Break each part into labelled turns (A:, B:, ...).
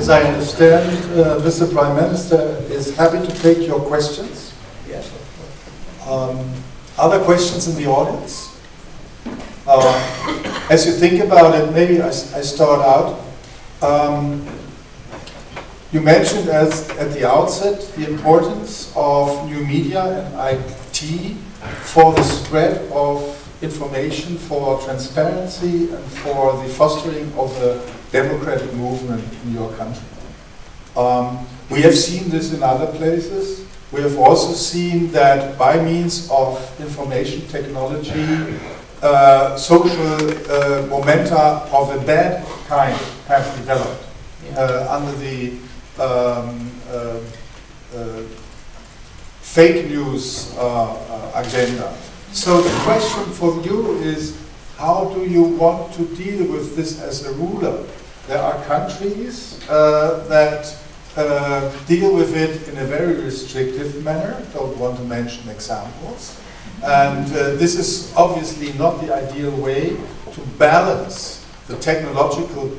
A: As I understand, Mr. Prime Minister is happy to take your questions.
B: Yes.
A: Other questions in the audience? As you think about it, maybe I start out. You mentioned at the outset the importance of new media and IT for the spread of information, for transparency, and for the fostering of the democratic movement in your country. We have seen this in other places. We have also seen that by means of information technology, social momenta of a bad kind have developed under the fake news agenda. So the question for you is, how do you want to deal with this as a ruler? There are countries that deal with it in a very restrictive manner. Don't want to mention examples. And this is obviously not the ideal way to balance the technological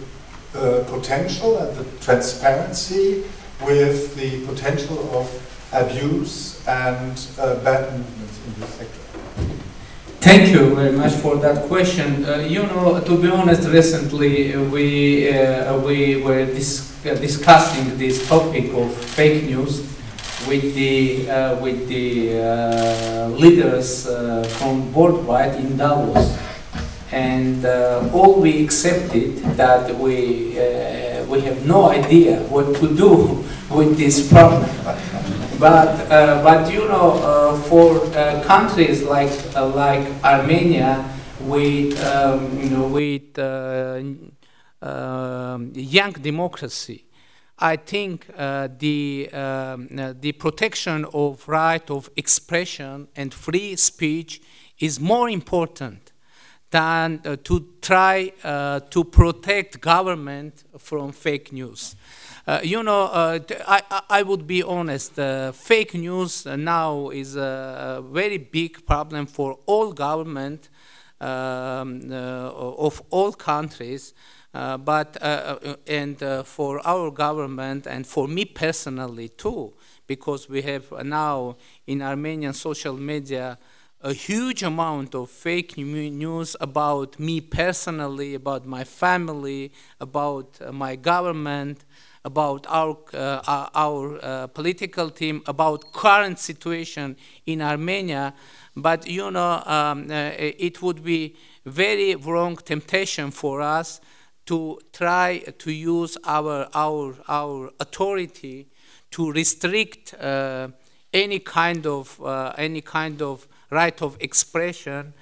A: potential and the transparency with the potential of abuse and bad movements in this sector.
B: Thank you very much for that question. You know, to be honest, recently we were discussing this topic of fake news with the leaders from worldwide in Davos, and all we accepted that we have no idea what to do with this problem. But you know, for countries like Armenia, with young democracy, I think the protection of right of expression and free speech is more important than to try to protect government from fake news. You know, I would be honest, fake news now is a very big problem for all government of all countries, and for our government and for me personally too, because we have now in Armenian social media a huge amount of fake news about me personally, about my family, about my government, about our political team, about current situation in Armenia. But you know, it would be very wrong temptation for us to try to use our authority to restrict any kind of right of expression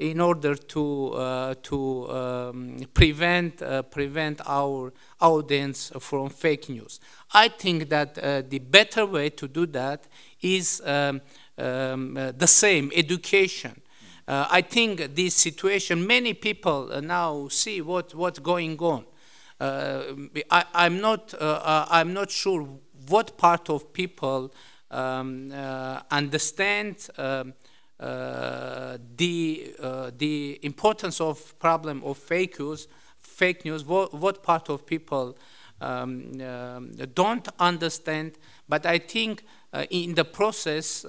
B: in order to prevent our audience from fake news. I think that the better way to do that is the same, education. I think this situation, many people now see what's going on. I'm not sure what part of people understand the importance of problem of fake news. What part of people don't understand? But I think in the process,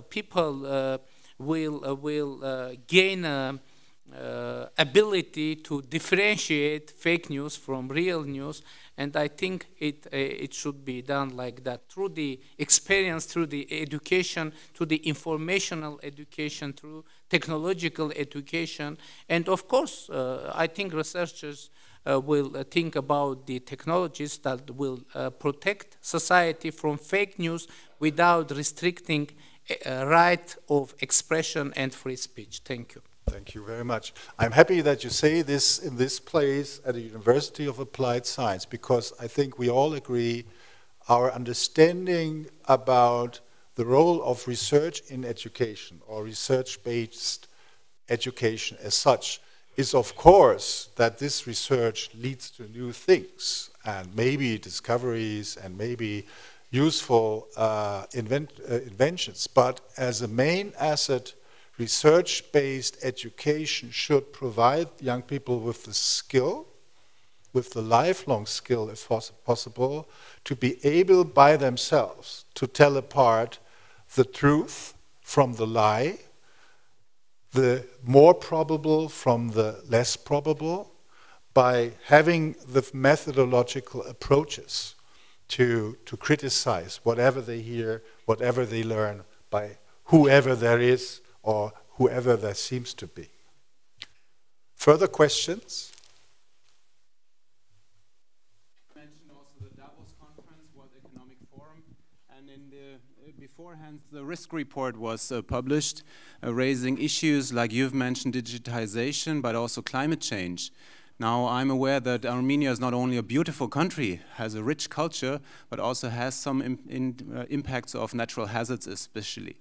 B: people will gain ability to differentiate fake news from real news, and I think it should be done like that, through the experience, through the education, through the informational education, through technological education, and of course I think researchers will think about the technologies that will protect society from fake news without restricting right of expression and free speech. Thank you.
A: Thank you very much. I'm happy that you say this in this place at a University of Applied Science, because I think we all agree our understanding about the role of research in education or research-based education as such is, of course, that this research leads to new things and maybe discoveries and maybe useful inventions. But as a main asset, research-based education should provide young people with the skill with the lifelong skill, if possible, to be able by themselves to tell apart the truth from the lie, the more probable from the less probable, by having the methodological approaches to criticize whatever they hear, whatever they learn, by whoever there is or whoever there seems to be. Further questions?
C: You mentioned also the Davos Conference, World Economic Forum, and in the beforehand, the risk report was published, raising issues like you've mentioned, digitization, but also climate change. Now, I'm aware that Armenia is not only a beautiful country, has a rich culture, but also has some impacts of natural hazards especially.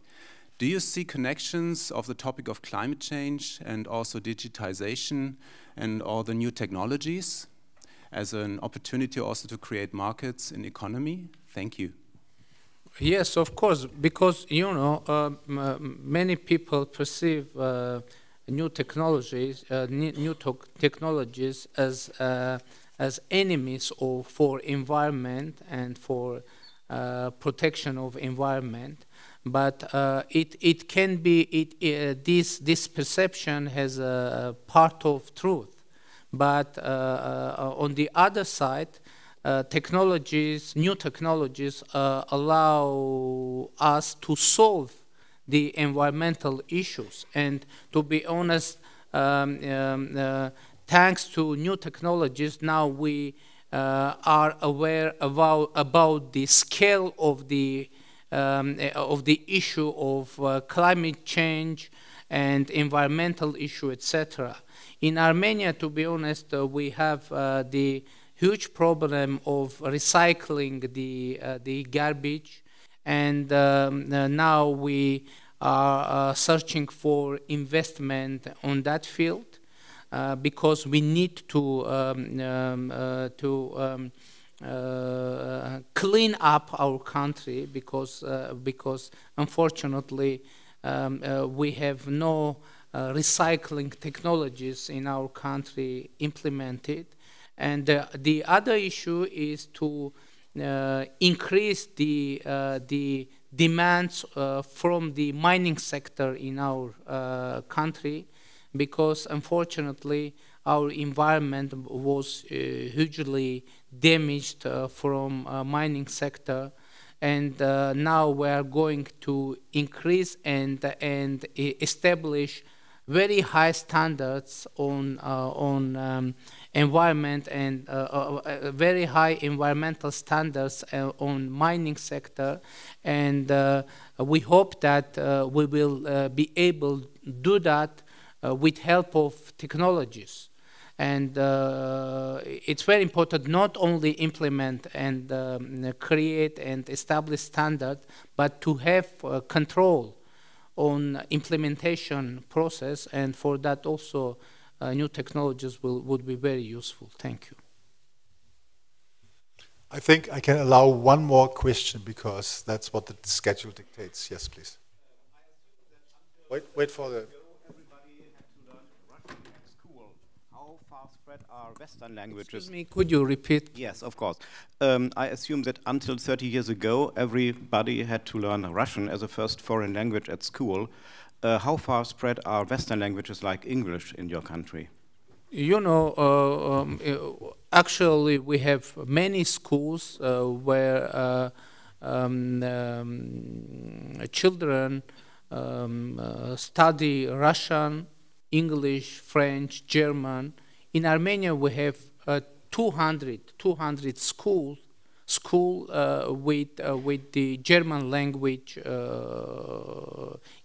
C: Do you see connections of the topic of climate change and also digitization and all the new technologies as an opportunity also to create markets in economy? Thank you.
B: Yes, of course, because, you know, many people perceive new technologies as enemies for environment and for protection of environment. But it can be this perception has a part of truth. But on the other side, new technologies allow us to solve the environmental issues. And to be honest, thanks to new technologies, now we are aware about the scale of the issue of climate change and environmental issue, etc. In Armenia, to be honest, we have the huge problem of recycling the garbage, and now we are searching for investment on that field because we need to clean up our country because unfortunately we have no recycling technologies in our country implemented. And the other issue is to increase the demands from the mining sector in our country, because unfortunately our environment was hugely damaged from mining sector, and now we are going to increase and establish very high standards on environment and very high environmental standards on mining sector, and we hope that we will be able to do that with help of technologies. And it's very important not only implement and create and establish standard, but to have control on implementation process, and for that also new technologies would be very useful. Thank you.
A: I think I can allow one more question because that's what the schedule dictates. Yes, please. Wait for the...
D: Are Western languages.
B: Excuse me, could you repeat?
D: Yes, of course. I assume that until 30 years ago, everybody had to learn Russian as a first foreign language at school. How far spread are Western languages like English in your country?
B: You know, actually we have many schools where children study Russian, English, French, German. In Armenia, we have 200 schools with the German language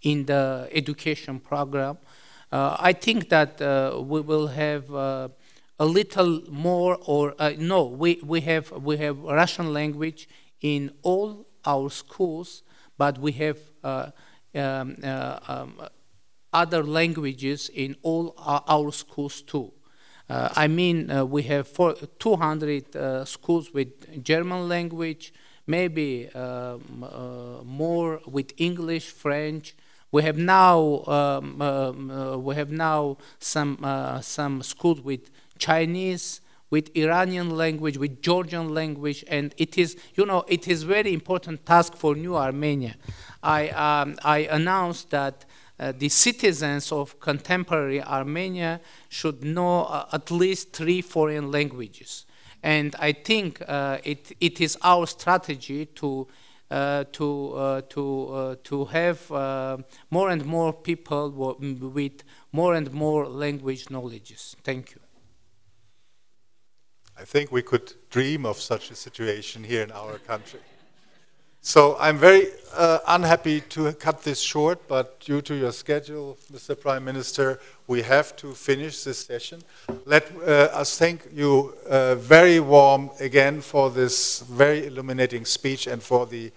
B: in the education program. I think that we will have a little more, or no, we have Russian language in all our schools, but we have other languages in all our schools too. I mean, we have 200 schools with German language, maybe more with English, French. We have now some schools with Chinese, with Iranian language, with Georgian language, and it is, you know, it is very important task for New Armenia. I announced that the citizens of contemporary Armenia should know at least 3 foreign languages. And I think it is our strategy to have more and more people with more and more language knowledges. Thank you.
A: I think we could dream of such a situation here in our country. So I'm very unhappy to cut this short, but due to your schedule, Mr. Prime Minister, we have to finish this session. Let us thank you very warm again for this very illuminating speech and for the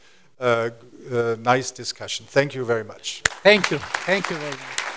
A: nice discussion. Thank you very much.
B: Thank you. Thank you very much.